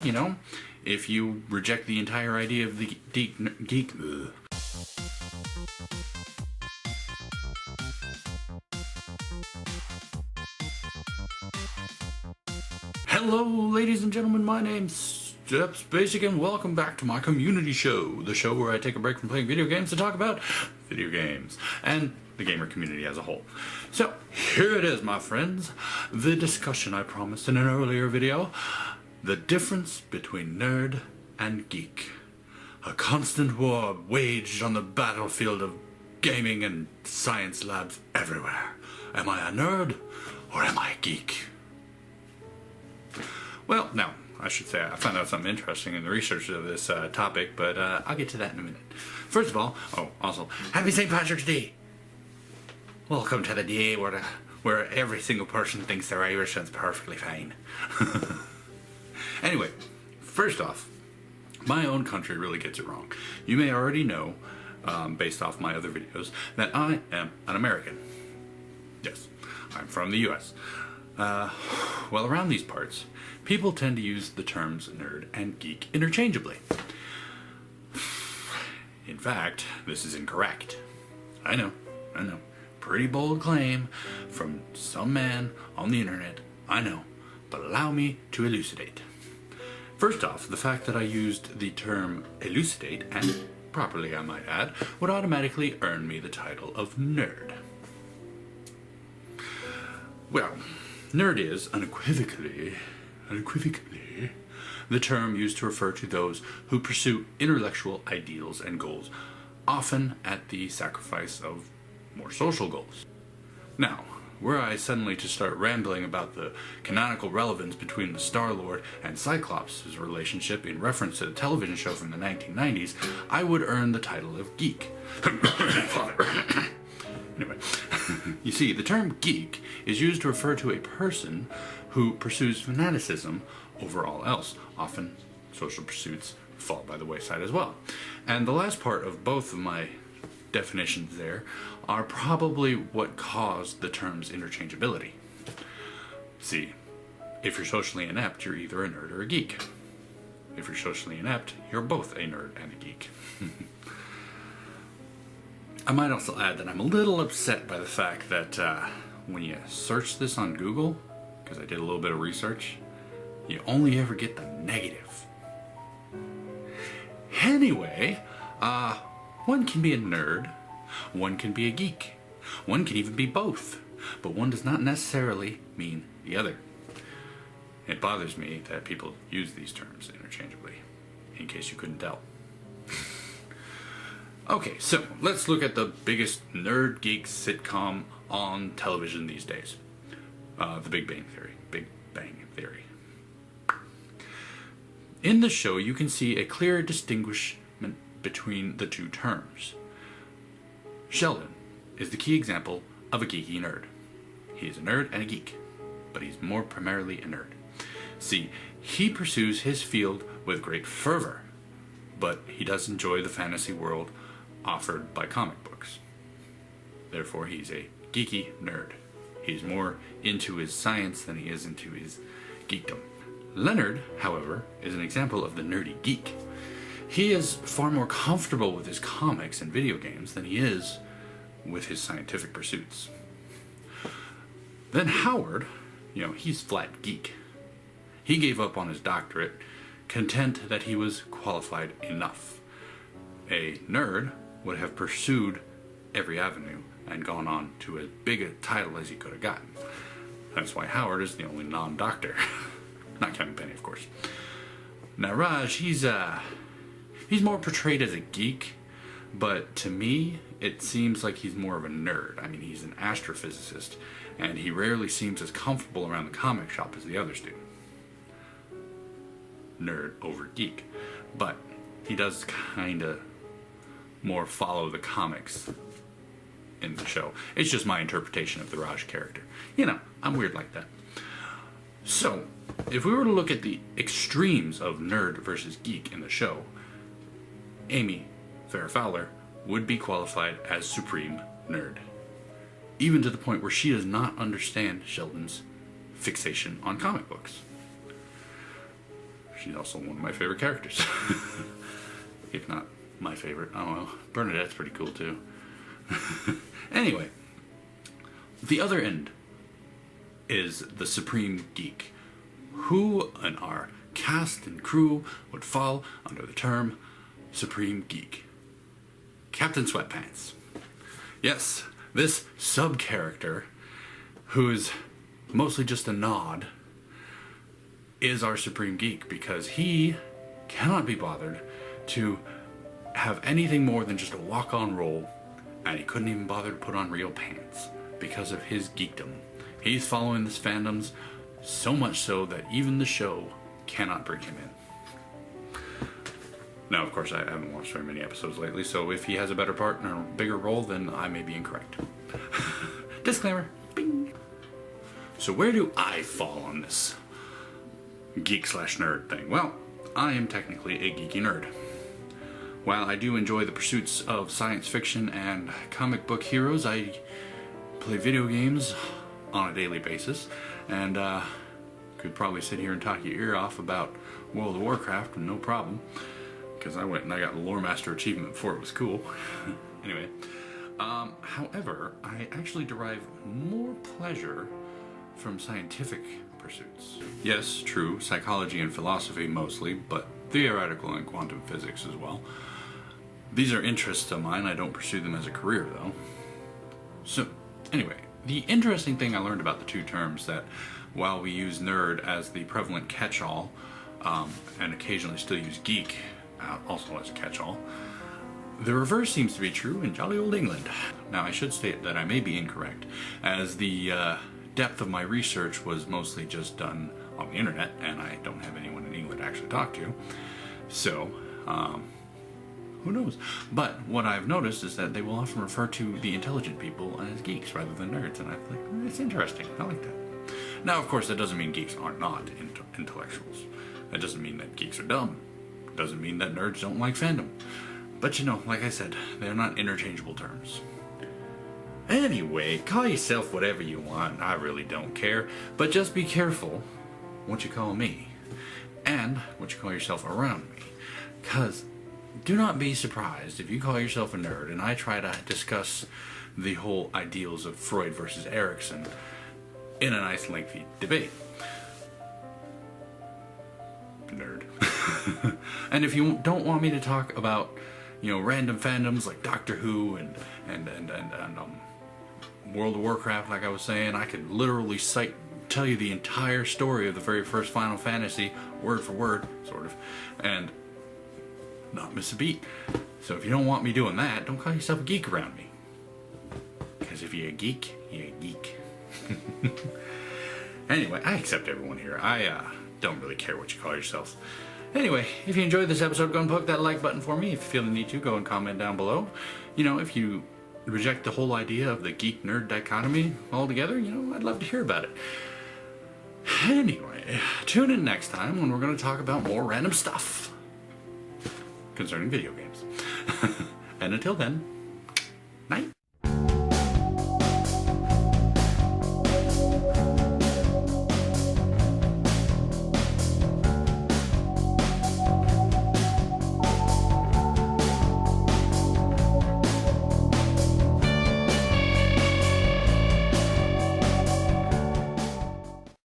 You know, if you reject the entire idea of the geek. Hello, ladies and gentlemen, my name's StepsBasic, and welcome back to my community show, the show where I take a break from playing video games to talk about video games and the gamer community as a whole. So, here it is, my friends, the discussion I promised in an earlier video. The difference between nerd and geek. A constant war waged on the battlefield of gaming and science labs everywhere. Am I a nerd or am I a geek? Well, no, I should say I found out something interesting in the research of this topic, but I'll get to that in a minute. First of all, also, Happy St. Patrick's Day! Welcome to the day where every single person thinks they're Irish and it's perfectly fine. Anyway, first off, my own country really gets it wrong. You may already know, based off my other videos, that I am an American. Yes, I'm from the US. Well, around these parts, people tend to use the terms nerd and geek interchangeably. In fact, this is incorrect. I know. Pretty bold claim from some man on the internet, I know, but allow me to elucidate. First off, the fact that I used the term elucidate, and properly I might add, would automatically earn me the title of nerd. Well, nerd is, unequivocally, the term used to refer to those who pursue intellectual ideals and goals, often at the sacrifice of more social goals. Now, were I suddenly to start rambling about the canonical relevance between the Star-Lord and Cyclops' relationship in reference to the television show from the 1990s, I would earn the title of geek. Anyway, you see, the term geek is used to refer to a person who pursues fanaticism over all else. Often, social pursuits fall by the wayside as well. And the last part of both of my definitions there are probably what caused the term's interchangeability. See, if you're socially inept, you're either a nerd or a geek. If you're socially inept, you're both a nerd and a geek. I might also add that I'm a little upset by the fact that when you search this on Google, because I did a little bit of research, you only ever get the negative. Anyway, one can be a nerd, one can be a geek, one can even be both, but one does not necessarily mean the other. It bothers me that people use these terms interchangeably, in case you couldn't tell. Okay, so let's look at the biggest nerd-geek sitcom on television these days. The Big Bang Theory. Big Bang Theory. In the show, you can see a clear distinguishment between the two terms. Sheldon is the key example of a geeky nerd. He is a nerd and a geek, but he's more primarily a nerd. See, he pursues his field with great fervor, but he does enjoy the fantasy world offered by comic books. Therefore, he's a geeky nerd. He's more into his science than he is into his geekdom. Leonard, however, is an example of the nerdy geek. He is far more comfortable with his comics and video games than he is with his scientific pursuits. Then Howard, he's flat geek. He gave up on his doctorate, content that he was qualified enough. A nerd would have pursued every avenue and gone on to as big a title as he could have gotten. That's why Howard is the only non-doctor. Not counting Penny, of course. Now Raj, he's more portrayed as a geek, but to me, it seems like he's more of a nerd. I mean, he's an astrophysicist, and he rarely seems as comfortable around the comic shop as the others do. Nerd over geek. But he does kind of more follow the comics in the show. It's just my interpretation of the Raj character. I'm weird like that. So, if we were to look at the extremes of nerd versus geek in the show, Amy Farrah Fowler would be qualified as supreme nerd, even to the point where she does not understand Sheldon's fixation on comic books. She's also one of my favorite characters. If not my favorite. I don't know. Bernadette's pretty cool too. Anyway, the other end is the Supreme Geek. Who in our cast and crew would fall under the term Supreme Geek? Captain Sweatpants. Yes, this sub-character, who's mostly just a nod, is our Supreme Geek because he cannot be bothered to have anything more than just a walk-on role, and he couldn't even bother to put on real pants because of his geekdom. He's following this fandoms so much so that even the show cannot bring him in. Now, of course, I haven't watched very many episodes lately, so if he has a better part and a bigger role, then I may be incorrect. Disclaimer. Bing. So where do I fall on this geek/nerd thing? Well, I am technically a geeky nerd. While I do enjoy the pursuits of science fiction and comic book heroes, I play video games on a daily basis, and could probably sit here and talk your ear off about World of Warcraft no problem, because I went and I got the Lore Master achievement before it was cool. Anyway, however, I actually derive more pleasure from scientific pursuits. Yes, true, psychology and philosophy mostly, but theoretical and quantum physics as well. These are interests of mine. I don't pursue them as a career, though. So, anyway, the interesting thing I learned about the two terms that while we use nerd as the prevalent catch-all, and occasionally still use geek also as a catch-all, the reverse seems to be true in jolly old England. Now, I should state that I may be incorrect, as the depth of my research was mostly just done on the internet, and I don't have anyone in England to actually talk to. So, who knows? But what I've noticed is that they will often refer to the intelligent people as geeks rather than nerds, and I feel like, it's interesting. I like that. Now, of course, that doesn't mean geeks are not intellectuals. That doesn't mean that geeks are dumb. It doesn't mean that nerds don't like fandom. But you know, like I said, they're not interchangeable terms. Anyway, call yourself whatever you want. I really don't care. But just be careful what you call me and what you call yourself around me. Because do not be surprised if you call yourself a nerd and I try to discuss the whole ideals of Freud versus Erikson in a nice lengthy debate. Nerd. And if you don't want me to talk about, you know, random fandoms like Doctor Who and World of Warcraft, like I was saying, I could literally tell you the entire story of the very first Final Fantasy, word for word, sort of, and not miss a beat. So if you don't want me doing that, don't call yourself a geek around me. Because if you're a geek, you're a geek. Anyway, I accept everyone here. I don't really care what you call yourselves. Anyway, if you enjoyed this episode, go and poke that like button for me. If you feel the need to, go and comment down below. You know, if you reject the whole idea of the geek-nerd dichotomy altogether, you know, I'd love to hear about it. Anyway, tune in next time when we're going to talk about more random stuff concerning video games. And until then, night.